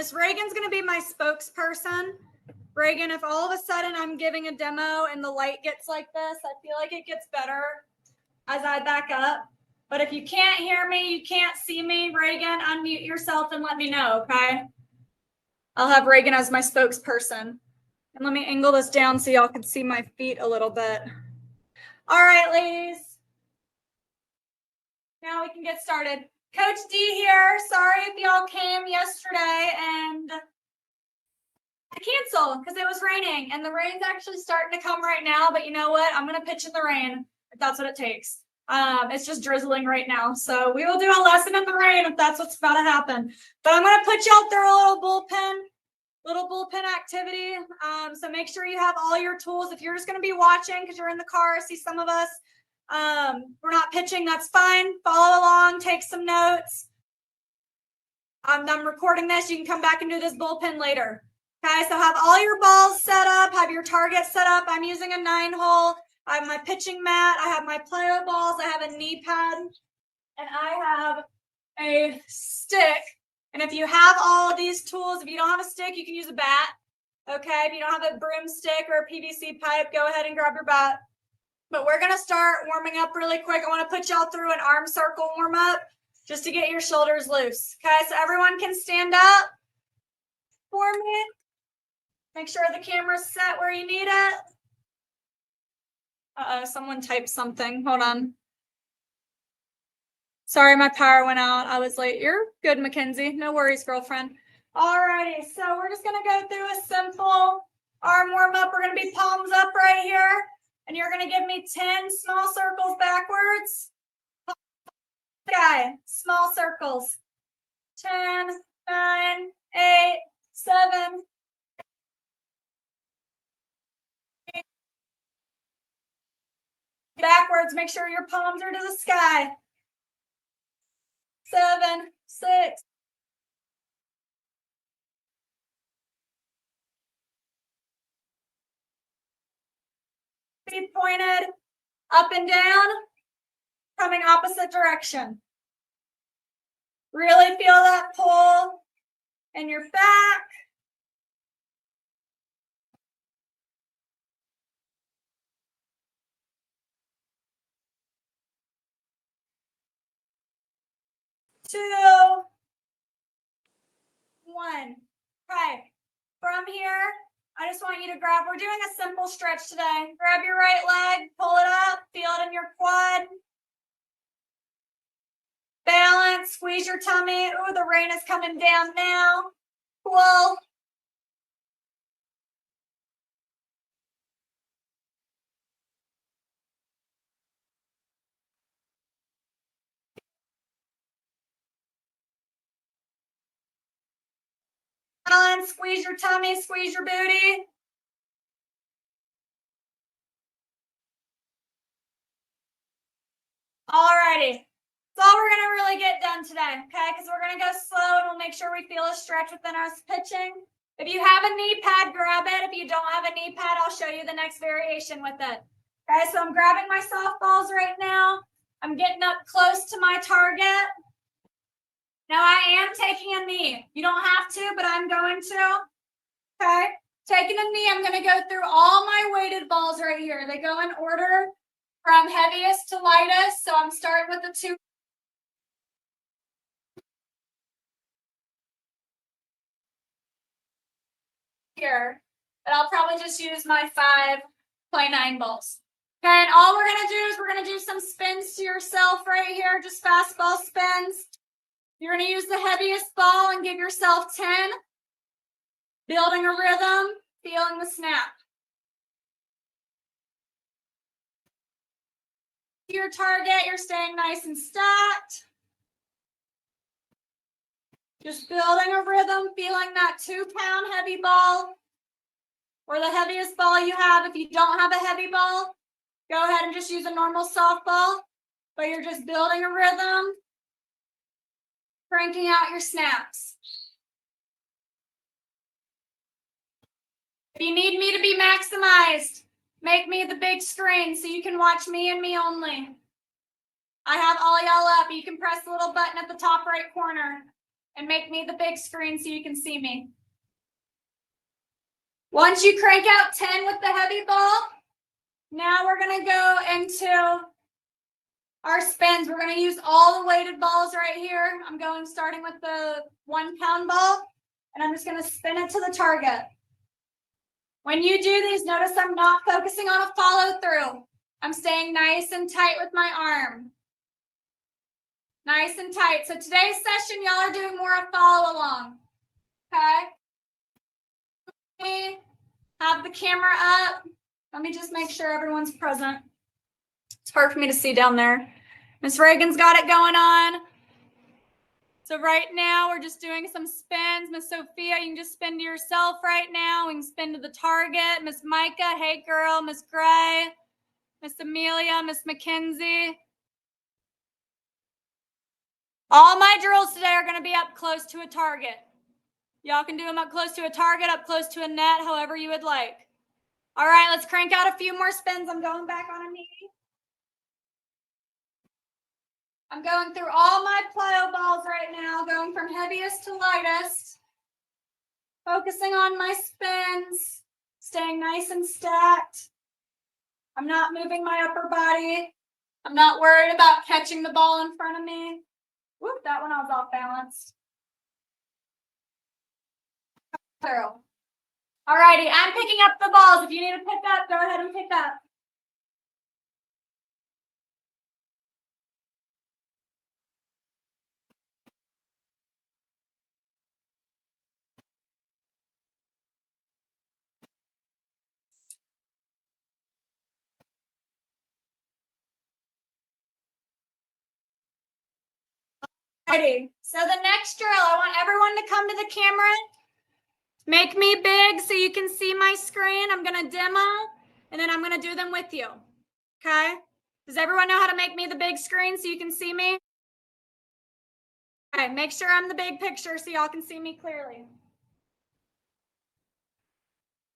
Miss Reagan's going to be my spokesperson. Reagan, if all of a sudden I'm giving a demo and the light gets like this, I feel like it gets better as I back up. But if you can't hear me, you can't see me, Reagan, unmute yourself and let me know, okay? I'll have Reagan as my spokesperson. And let me angle this down so y'all can see my feet a little bit. All right, ladies. Now we can get started. Coach D here. Sorry if y'all came yesterday and I canceled because it was raining. And the rain's actually starting to come right now. But you know what? I'm going to pitch in the rain if that's what it takes. It's just drizzling right now. So we will do a lesson in the rain if that's what's about to happen. But I'm going to put y'all through a little bullpen activity. So make sure you have all your tools. If you're just going to be watching because you're in the car, see some of us, we're not pitching, that's fine. Follow along, take some notes. I'm recording this. You can come back and do this bullpen later. Okay, so have all your balls set up, have your targets set up. I'm using a 9-hole. I have my pitching mat. I have my plyo balls. I have a knee pad. And I have a stick. And if you have all of these tools, if you don't have a stick, you can use a bat. Okay, if you don't have a broomstick or a PVC pipe, go ahead and grab your bat. But we're going to start warming up really quick. I want to put y'all through an arm circle warm up just to get your shoulders loose. Okay, so everyone can stand up for me. Make sure the camera's set where you need it. Someone typed something. Hold on. Sorry, my power went out. I was late. You're good, Mackenzie. No worries, girlfriend. Alrighty, so we're just going to go through a simple arm warm up. We're going to be palms up right here. And you're going to give me 10 small circles backwards. Okay, small circles. 10, 9, 8, 7. Backwards, make sure your palms are to the sky. 7, 6. Feet pointed up and down, coming opposite direction. Really feel that pull in your back. Two, 1. Okay, from here, I just want you to grab, we're doing a simple stretch today. Grab your right leg, pull it up, feel it in your quad. Balance, squeeze your tummy. Ooh, the rain is coming down now. Cool. Balance, squeeze your tummy, squeeze your booty. Alrighty. That's all we're going to really get done today, okay? Because we're going to go slow and we'll make sure we feel a stretch within us pitching. If you have a knee pad, grab it. If you don't have a knee pad, I'll show you the next variation with it. Okay, so I'm grabbing my softballs right now. I'm getting up close to my target. Now I am taking a knee. You don't have to, but I'm going to. Okay, taking a knee, I'm going to go through all my weighted balls right here. They go in order from heaviest to lightest. So I'm starting with the 2. Here, but I'll probably just use my 5.9 balls. Okay, and all we're going to do is we're going to do some spins to yourself right here, just fastball spins. You're going to use the heaviest ball and give yourself 10. Building a rhythm, feeling the snap. Your target, you're staying nice and stacked. Just building a rhythm, feeling that 2-pound heavy ball or the heaviest ball you have. If you don't have a heavy ball, go ahead and just use a normal softball, but you're just building a rhythm, cranking out your snaps. If you need me to be maximized, make me the big screen so you can watch me and me only. I have all y'all up. You can press the little button at the top right corner. and make me the big screen so you can see me. Once you crank out 10 with the heavy ball, now we're going to go into our spins. We're going to use all the weighted balls right here. I'm going starting with the 1 pound ball, and I'm just going to spin it to the target. When you do these, notice I'm not focusing on a follow through. I'm staying nice and tight with my arm. Nice and tight. So today's session, y'all are doing more of follow along. Okay? Have the camera up. Let me just make sure everyone's present. It's hard for me to see down there. Miss Reagan's got it going on. So right now we're just doing some spins. Miss Sophia, you can just spin to yourself right now. We can spin to the target. Miss Micah, hey girl. Miss Gray, Miss Amelia, Miss Mackenzie. All my drills today are going to be up close to a target. Y'all can do them up close to a target, up close to a net, however you would like. All right, let's crank out a few more spins. I'm going back on a knee. I'm going through all my plyo balls right now, going from heaviest to lightest. Focusing on my spins, staying nice and stacked. I'm not moving my upper body. I'm not worried about catching the ball in front of me. Whoop, that one I was off balance. Thorough. All righty, I'm picking up the balls. If you need to pick up, go ahead and pick up. Ready. So the next drill, I want everyone to come to the camera. Make me big so you can see my screen. I'm going to demo, and then I'm going to do them with you. Okay? Does everyone know how to make me the big screen so you can see me? Okay, make sure I'm the big picture so y'all can see me clearly.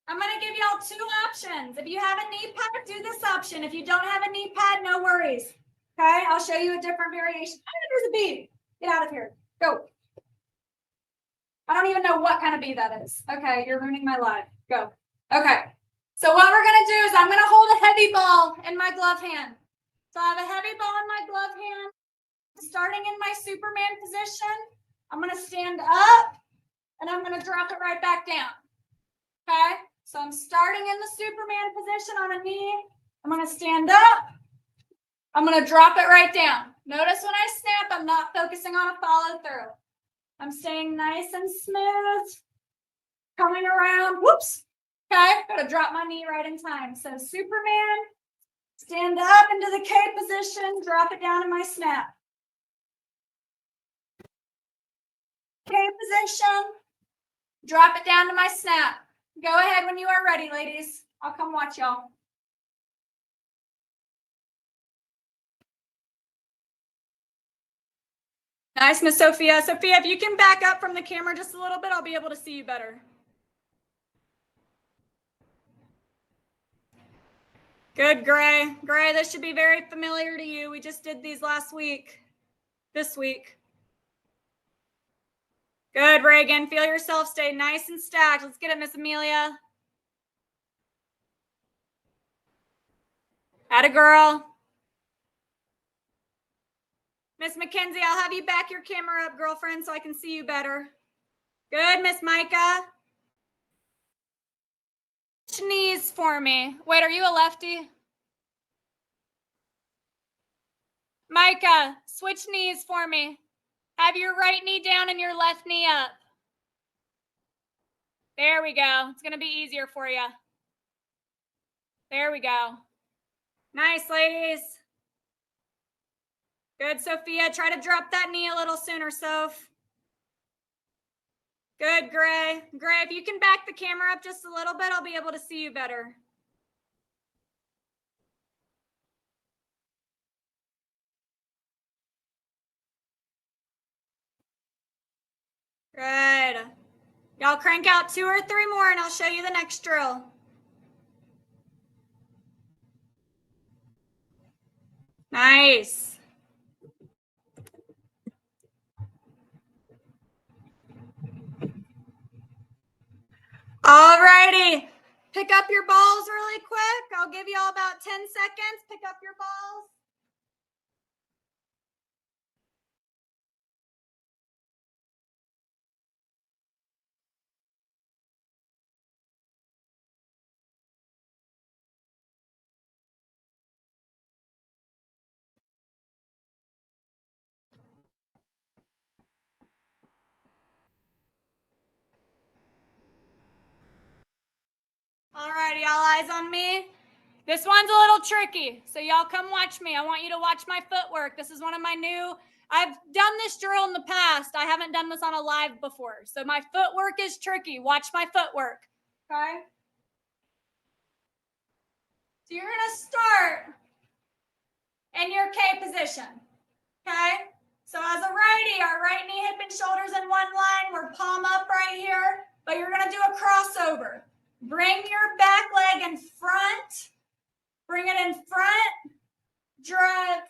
I'm going to give y'all 2 options. If you have a knee pad, do this option. If you don't have a knee pad, no worries. Okay? I'll show you a different variation. Oh, there's a bee. Get out of here. Go. I don't even know what kind of bee that is. Okay, you're ruining my life. Go. Okay. So what we're going to do is I'm going to hold a heavy ball in my glove hand. So I have a heavy ball in my glove hand. Starting in my Superman position, I'm going to stand up and I'm going to drop it right back down. Okay? So I'm starting in the Superman position on a knee. I'm going to stand up. I'm going to drop it right down. Notice when I snap, I'm not focusing on a follow through. I'm staying nice and smooth. Coming around. Whoops. Okay. Got to drop my knee right in time. So Superman, stand up into the K position, drop it down in my snap. K position, drop it down to my snap. Go ahead when you are ready, ladies. I'll come watch y'all. Nice, Miss Sophia. Sophia, if you can back up from the camera just a little bit, I'll be able to see you better. Good, Gray. Gray, this should be very familiar to you. We just did these this week. Good, Reagan. Feel yourself stay nice and stacked. Let's get it, Miss Amelia. Atta girl. Miss Mackenzie, I'll have you back your camera up, girlfriend, so I can see you better. Good, Miss Micah. Switch knees for me. Wait, are you a lefty? Micah, switch knees for me. Have your right knee down and your left knee up. There we go. It's going to be easier for you. There we go. Nice, ladies. Good, Sophia. Try to drop that knee a little sooner, Soph. Good, Gray. Gray, if you can back the camera up just a little bit, I'll be able to see you better. Good. Y'all crank out 2 or 3 more and I'll show you the next drill. Nice. All righty. Pick up your balls really quick. I'll give you all about 10 seconds. Pick up your balls. All righty, all eyes on me. This one's a little tricky, so y'all come watch me. I want you to watch my footwork. This is one of my new, I've done this drill in the past. I haven't done this on a live before, so my footwork is tricky. Watch my footwork, okay? So you're gonna start in your K position, okay? So as a righty, our right knee, hip, and shoulders in one line. We're palm up right here, but you're gonna do a crossover. Bring your back leg in front. Bring it in front, drive,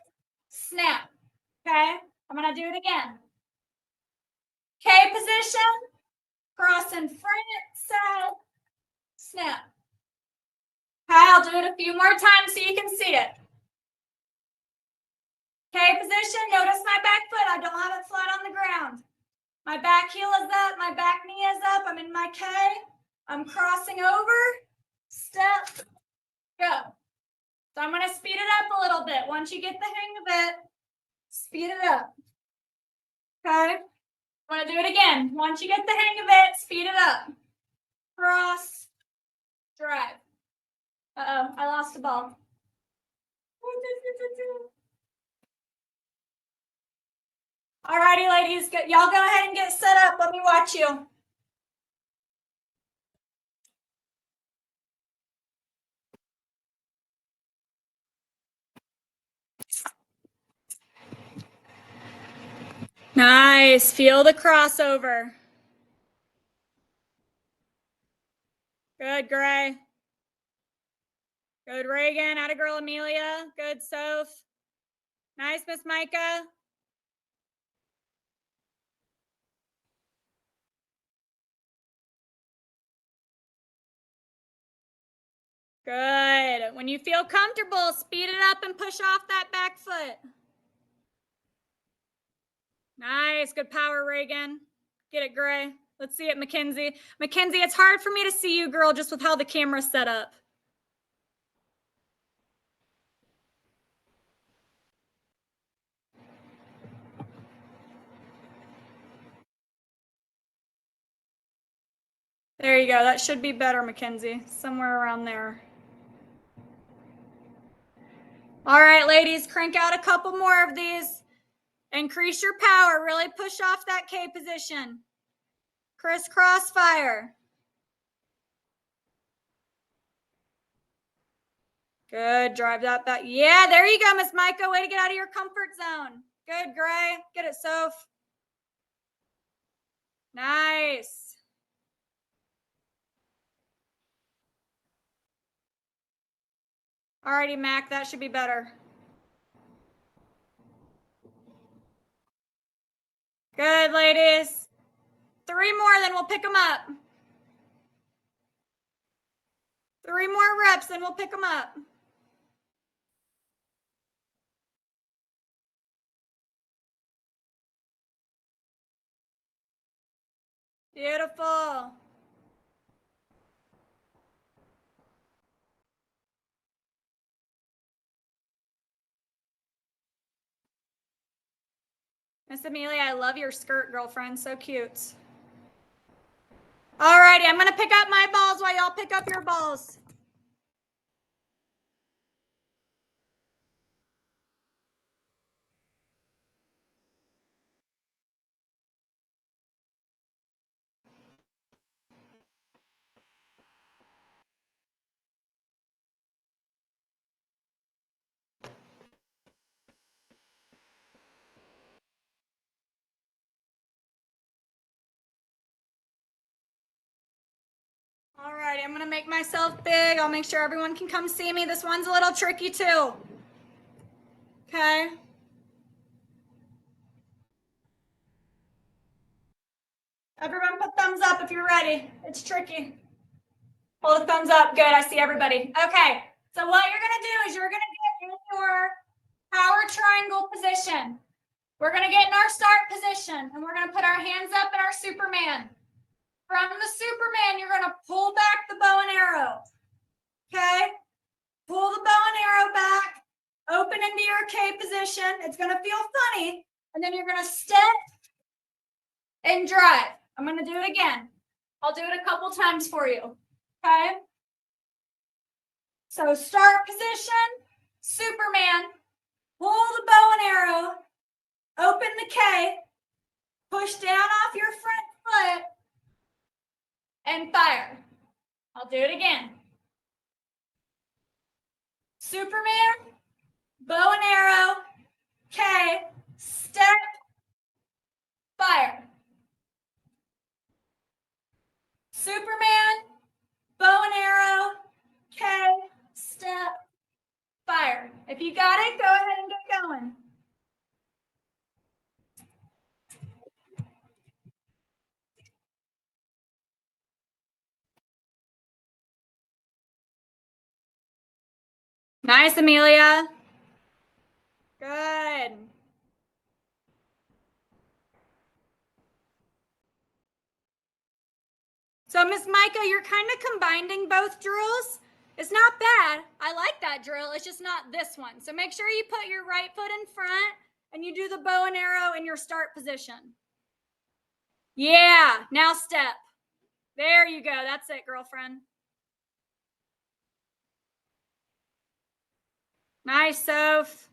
snap. Okay? I'm going to do it again. K position, cross in front, side, snap. Okay, I'll do it a few more times so you can see it. K position, notice my back foot. I don't have it flat on the ground. My back heel is up, my back knee is up. I'm in my K. I'm crossing over, step, go. So I'm going to speed it up a little bit. Once you get the hang of it, speed it up. Okay? I'm going to do it again. Once you get the hang of it, speed it up. Cross, drive. Uh-oh, I lost the ball. All righty, ladies. Y'all go ahead and get set up. Let me watch you. Nice. Feel the crossover. Good, Gray. Good, Reagan. Atta girl, Amelia. Good, Soph. Nice, Miss Micah. Good. When you feel comfortable, speed it up and push off that back foot. Nice. Good power, Reagan. Get it, Gray. Let's see it, Mackenzie. Mackenzie, it's hard for me to see you, girl, just with how the camera's set up. There you go. That should be better, Mackenzie. Somewhere around there. All right, ladies, crank out a couple more of these. Increase your power. Really push off that K position. Crisscross fire. Good. Drive that back. Yeah, there you go, Miss Micah. Way to get out of your comfort zone. Good, Gray. Get it, Soph. Nice. Alrighty, Mac. That should be better. Good, ladies. 3 more, then we'll pick them up. 3 more reps, then we'll pick them up. Beautiful. Miss Amelia, I love your skirt, girlfriend. So cute. All righty, I'm going to pick up my balls while y'all pick up your balls. All right, I'm gonna make myself big. I'll make sure everyone can come see me. This one's a little tricky too. Okay. Everyone put thumbs up if you're ready. It's tricky. Hold the thumbs up. Good. I see everybody. Okay. So what you're going to do is you're going to get in your power triangle position. We're going to get in our start position, and we're going to put our hands up in our Superman. From the Superman, you're going to pull back the bow and arrow. Okay? Pull the bow and arrow back. Open into your K position. It's going to feel funny. And then you're going to step and drive. I'm going to do it again. I'll do it a couple times for you. Okay? So start position, Superman, pull the bow and arrow, open the K, push down off your front foot, and fire. I'll do it again. Superman, bow and arrow, K, step, fire. Superman, bow and arrow, K, step, fire. If you got it, go ahead and get going. Nice, Amelia. Good. So, Miss Micah, you're kind of combining both drills. It's not bad. I like that drill. It's just not this one. So make sure you put your right foot in front and you do the bow and arrow in your start position. Yeah, now step. There you go. That's it, girlfriend. Nice, Soph.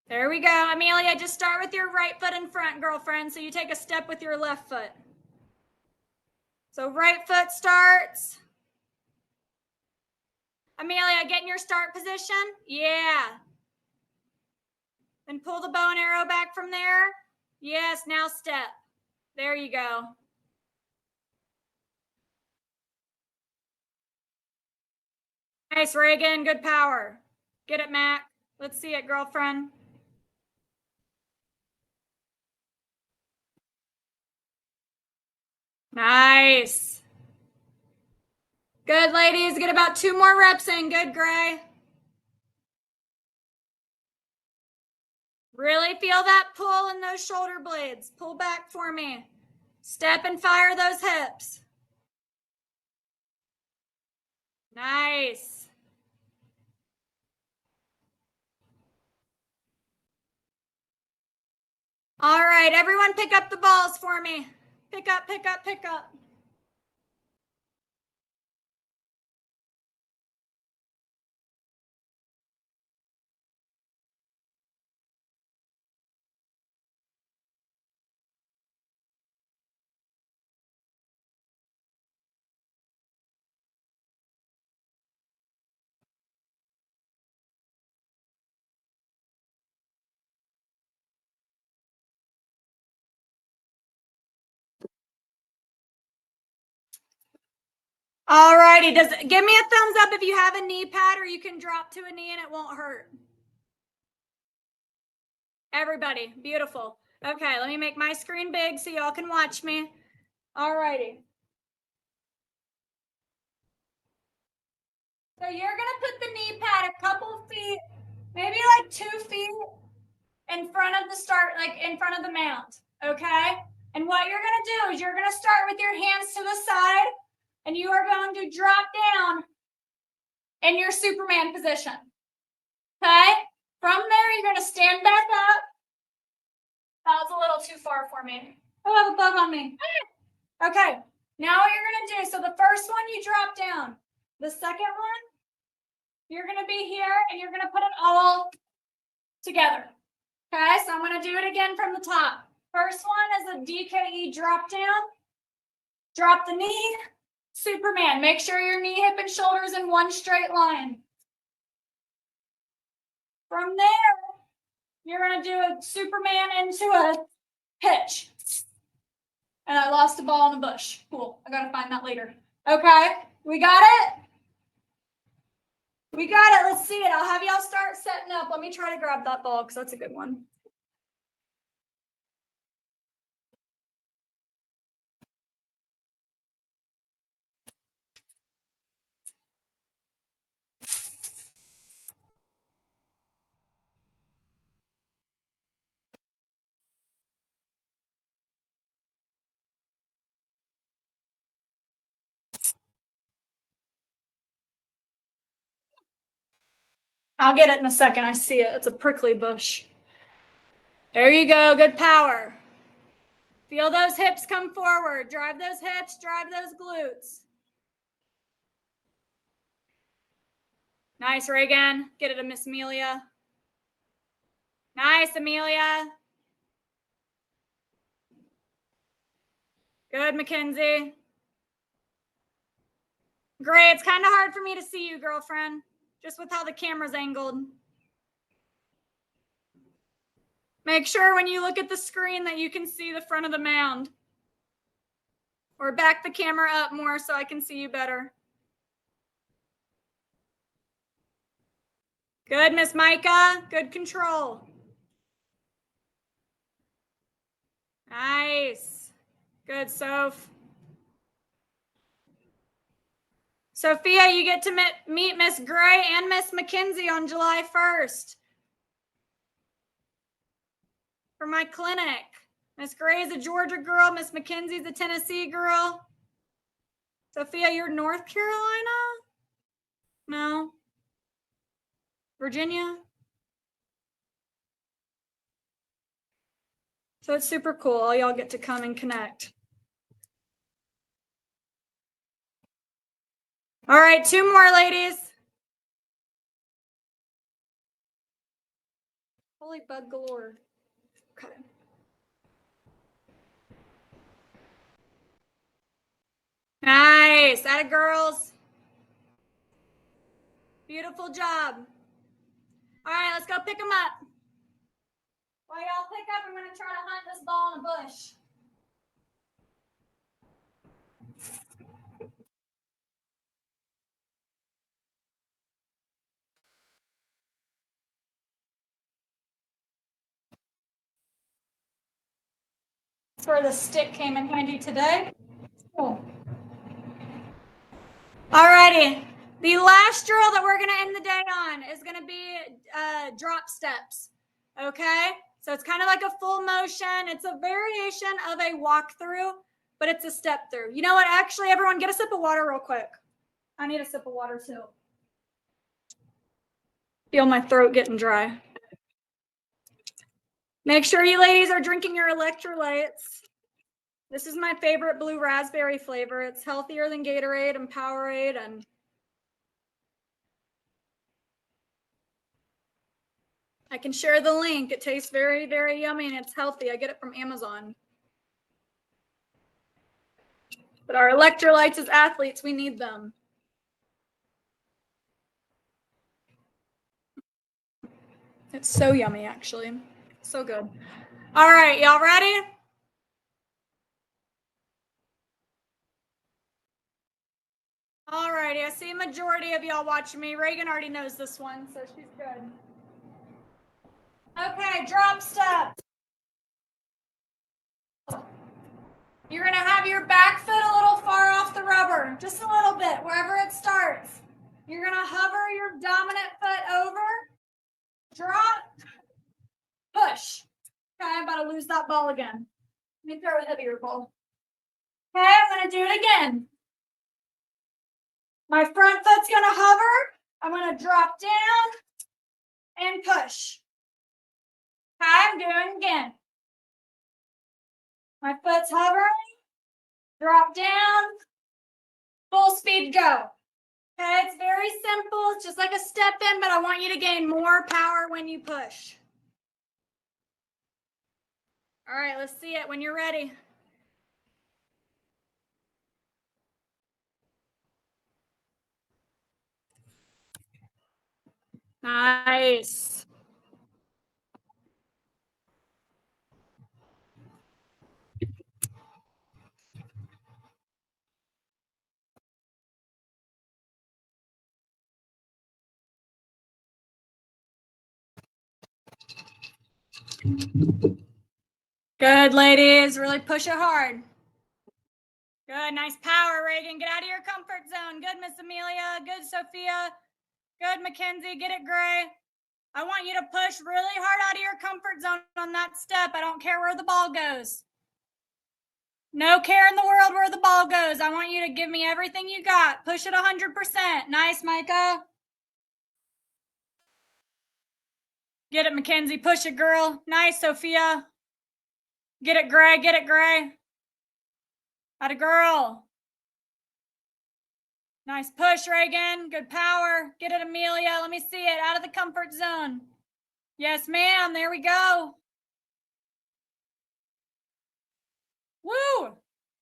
There we go. Amelia, just start with your right foot in front, girlfriend. So you take a step with your left foot. So right foot starts. Amelia, get in your start position. Yeah. Then pull the bow and arrow back from there. Yes, now step. There you go. Nice, Reagan. Good power. Get it, Mac. Let's see it, girlfriend. Nice. Good, ladies. Get about 2 more reps in. Good, Gray. Really feel that pull in those shoulder blades. Pull back for me. Step and fire those hips. Nice. All right, everyone pick up the balls for me. Pick up, pick up, pick up. All righty, give me a thumbs up if you have a knee pad, or you can drop to a knee and it won't hurt. Everybody, beautiful. Okay, let me make my screen big so y'all can watch me. All righty. So you're gonna put the knee pad a couple feet, maybe like 2 feet in front of the start, like in front of the mount, okay? And what you're gonna do is you're gonna start with your hands to the side, and you are going to drop down in your Superman position, okay? From there, you're gonna stand back up. That was a little too far for me. Oh, I have a bug on me. Okay, now what you're gonna do, so the first one you drop down. The second one, you're gonna be here and you're gonna put it all together. Okay, so I'm gonna do it again from the top. First one is a DKE drop down. Drop the knee, Superman. Make sure your knee, hip, and shoulders in one straight line. From there, you're gonna do a Superman into a pitch. And I lost a ball in the bush. Cool, I gotta find that later. Okay, we got it? We got it, let's see it. I'll have y'all start setting up. Let me try to grab that ball because that's a good one. I'll get it in a second. I see it. It's a prickly bush. There you go. Good power. Feel those hips come forward. Drive those hips. Drive those glutes. Nice, Reagan. Get it to Miss Amelia. Nice, Amelia. Good, Mackenzie. Great. It's kind of hard for me to see you, girlfriend, just with how the camera's angled. Make sure when you look at the screen that you can see the front of the mound. Or back the camera up more so I can see you better. Good, Miss Micah. Good control. Nice. Good, Soph. Sophia, you get to meet Miss Gray and Miss McKenzie on July 1st for my clinic. Miss Gray is a Georgia girl. Miss McKenzie's a Tennessee girl. Sophia, you're North Carolina? No. Virginia? So it's super cool. All y'all get to come and connect. All right, 2 more, ladies. Holy bug galore. Okay. Nice. Atta girls. Beautiful job. All right, let's go pick them up. While y'all pick up, I'm going to try to hunt this ball in a bush. That's where the stick came in handy today. Cool. All righty. The last drill that we're going to end the day on is going to be drop steps. Okay? So it's kind of like a full motion. It's a variation of a walkthrough, but it's a step through. You know what? Actually, everyone get a sip of water real quick. I need a sip of water too. Feel my throat getting dry. Make sure you ladies are drinking your electrolytes. This is my favorite blue raspberry flavor. It's healthier than Gatorade and Powerade, and I can share the link. It tastes very, very yummy and it's healthy. I get it from Amazon. But our electrolytes as athletes, we need them. It's so yummy, actually. So good. All right, y'all ready? All righty, I see a majority of y'all watching me. Reagan already knows this one, so she's good. Okay, drop step. You're gonna have your back foot a little far off the rubber, just a little bit, wherever it starts. You're gonna hover your dominant foot over, drop, push. Okay, I'm about to lose that ball again. Let me throw a heavier ball. Okay, I'm gonna do it again. My front foot's gonna hover. I'm gonna drop down and push. Okay, I'm doing it again. My foot's hovering, drop down, full speed go. Okay, it's very simple. It's just like a step in, but I want you to gain more power when you push. All right, let's see it when you're ready. Nice. Good, ladies. Really push it hard. Good. Nice power, Reagan. Get out of your comfort zone. Good, Miss Amelia. Good, Sophia. Good, Mackenzie. Get it, Gray. I want you to push really hard out of your comfort zone on that step. I don't care where the ball goes. No care in the world where the ball goes. I want you to give me everything you got. Push it 100%. Nice, Micah. Get it, Mackenzie. Push it, girl. Nice, Sophia. Get it, Gray. Get it, Gray. Atta girl. Nice push, Reagan. Good power. Get it, Amelia. Let me see it. Out of the comfort zone. Yes, ma'am. There we go. Woo!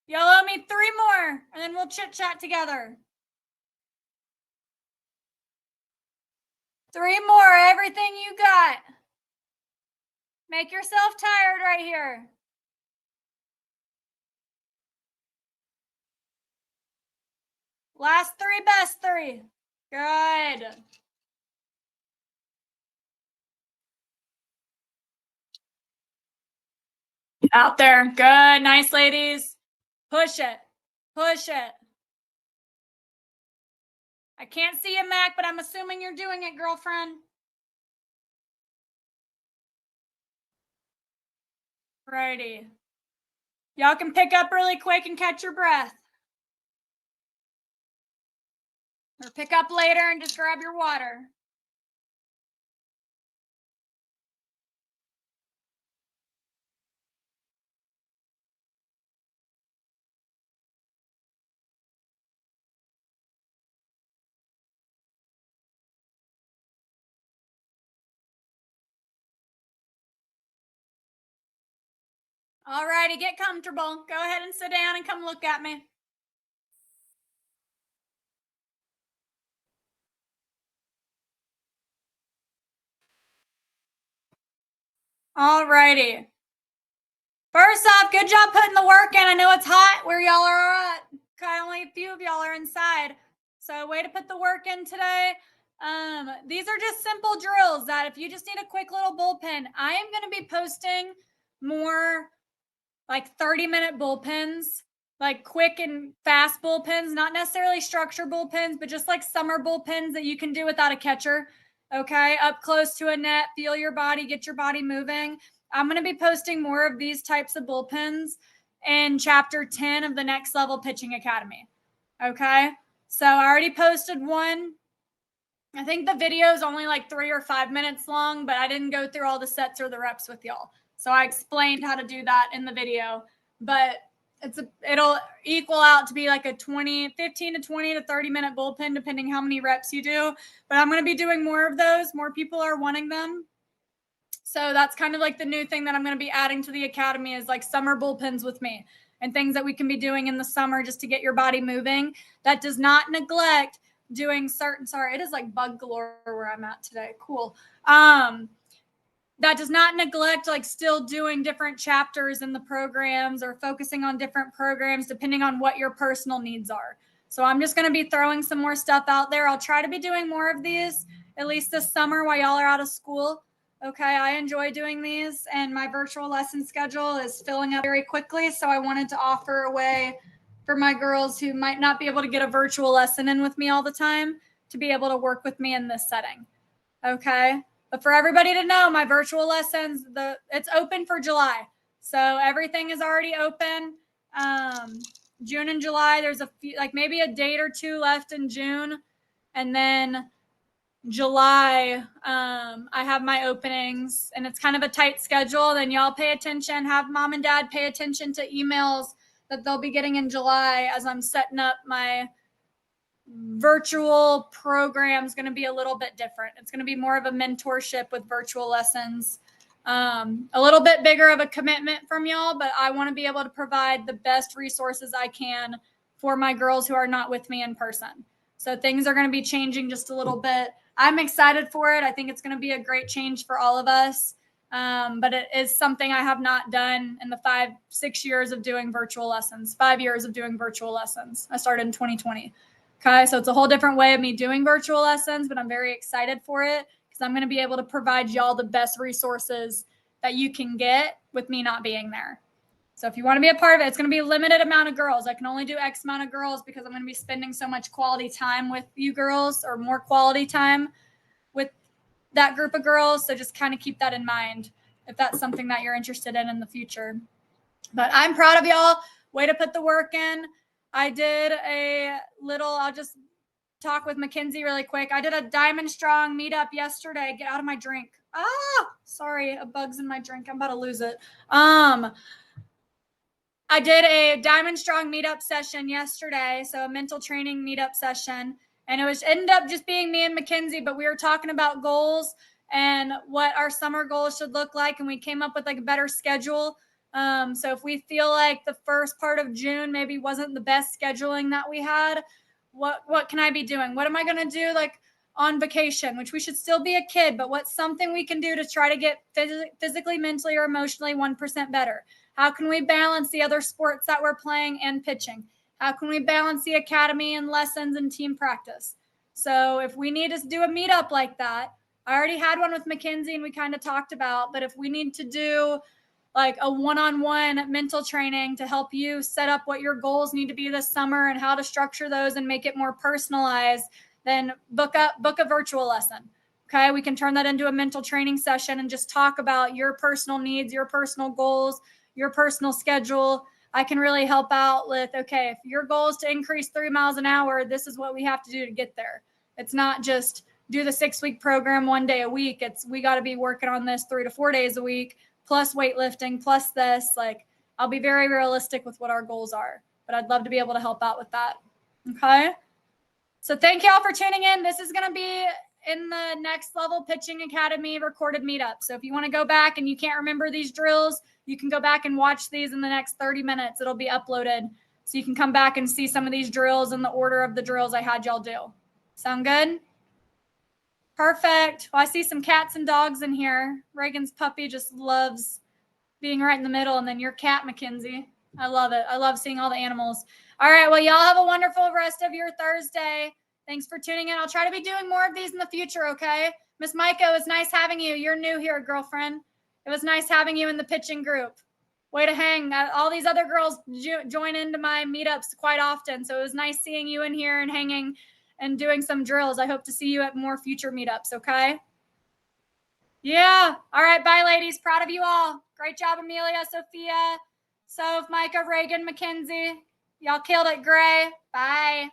Y'all owe me 3 more, and then we'll chit-chat together. 3 more. Everything you got. Make yourself tired right here. Last 3, best 3. Good. Out there. Good. Nice, ladies. Push it. Push it. I can't see you, Mac, but I'm assuming you're doing it, girlfriend. Righty. Y'all can pick up really quick and catch your breath. Or pick up later and just grab your water. All righty, get comfortable. Go ahead and sit down and come look at me. All righty. First off, good job putting the work in. I know it's hot where y'all are at. Okay, only a few of y'all are inside. So way to put the work in today. These are just simple drills that if you just need a quick little bullpen, I am going to be posting more like 30-minute bullpens, like quick and fast bullpens, not necessarily structure bullpens, but just like summer bullpens that you can do without a catcher. Okay, up close to a net, feel your body, get your body moving. I'm going to be posting more of these types of bullpens in chapter 10 of the Next Level Pitching Academy. Okay, so I already posted one. I think the video is only like 3 or 5 minutes long, but I didn't go through all the sets or the reps with y'all. So I explained how to do that in the video, but it'll equal out to be like a 15 to 20 to 30-minute bullpen, depending how many reps you do. But I'm going to be doing more of those. More people are wanting them. So that's kind of like the new thing that I'm going to be adding to the academy is like summer bullpens with me and things that we can be doing in the summer just to get your body moving. That does not neglect doing sorry, it is like bug galore where I'm at today. Cool. That does not neglect like still doing different chapters in the programs or focusing on different programs depending on what your personal needs are. So I'm just going to be throwing some more stuff out there. I'll try to be doing more of these at least this summer while y'all are out of school. Okay, I enjoy doing these and my virtual lesson schedule is filling up very quickly. So I wanted to offer a way for my girls who might not be able to get a virtual lesson in with me all the time to be able to work with me in this setting. Okay. But for everybody to know, my virtual lessons, it's open for July. So everything is already open. June and July, there's a few, like maybe a date or 2 left in June. And then July, I have my openings and it's kind of a tight schedule. Then y'all pay attention, have mom and dad pay attention to emails that they'll be getting in July as I'm setting up my virtual program is going to be a little bit different. It's going to be more of a mentorship with virtual lessons. A little bit bigger of a commitment from y'all, but I want to be able to provide the best resources I can for my girls who are not with me in person. So things are going to be changing just a little bit. I'm excited for it. I think it's going to be a great change for all of us. But it is something I have not done in the 5-6 years of doing virtual lessons, 5 years of doing virtual lessons. I started in 2020. Okay, so it's a whole different way of me doing virtual lessons, but I'm very excited for it because I'm going to be able to provide y'all the best resources that you can get with me not being there. So if you want to be a part of it, it's going to be a limited amount of girls. I can only do X amount of girls because I'm going to be spending so much quality time with you girls or more quality time with that group of girls. So just kind of keep that in mind if that's something that you're interested in the future. But I'm proud of y'all. Way to put the work in. I did a little, I'll just talk with Mackenzie really quick. I did a Diamond Strong meetup yesterday. Get out of my drink. Sorry, a bug's in my drink. I'm about to lose it. I did a Diamond Strong meetup session yesterday, so a mental training meetup session, and it ended up just being me and Mackenzie, but we were talking about goals and what our summer goals should look like, and we came up with like a better schedule. So if we feel like the first part of June maybe wasn't the best scheduling that we had, what can I be doing? What am I going to do like on vacation, which we should still be a kid, but what's something we can do to try to get physically, mentally, or emotionally 1% better? How can we balance the other sports that we're playing and pitching? How can we balance the academy and lessons and team practice? So if we need to do a meetup like that, I already had one with Mackenzie and we kind of talked about, but if we need to do like a one-on-one mental training to help you set up what your goals need to be this summer and how to structure those and make it more personalized, then book a virtual lesson. Okay, we can turn that into a mental training session and just talk about your personal needs, your personal goals, your personal schedule. I can really help out with, okay, if your goal is to increase 3 miles an hour, this is what we have to do to get there. It's not just do the 6-week program 1 day a week. We got to be working on this 3 to 4 days a week, plus weightlifting, plus this. Like, I'll be very realistic with what our goals are, but I'd love to be able to help out with that. Okay. So thank you all for tuning in. This is going to be in the Next Level Pitching Academy recorded meetup. So if you want to go back and you can't remember these drills, you can go back and watch these in the next 30 minutes. It'll be uploaded. So you can come back and see some of these drills in the order of the drills I had y'all do. Sound good? Perfect. Well, I see some cats and dogs in here. Reagan's puppy just loves being right in the middle. And then your cat, Mackenzie. I love it. I love seeing all the animals. All right. Well, y'all have a wonderful rest of your Thursday. Thanks for tuning in. I'll try to be doing more of these in the future, okay? Miss Micah, it was nice having you. You're new here, girlfriend. It was nice having you in the pitching group. Way to hang. All these other girls join into my meetups quite often, so it was nice seeing you in here and hanging and doing some drills. I hope to see you at more future meetups, okay? Yeah. All right. Bye, ladies. Proud of you all. Great job, Amelia, Sophia, Soph, Micah, Reagan, Mackenzie. Y'all killed it, Gray. Bye.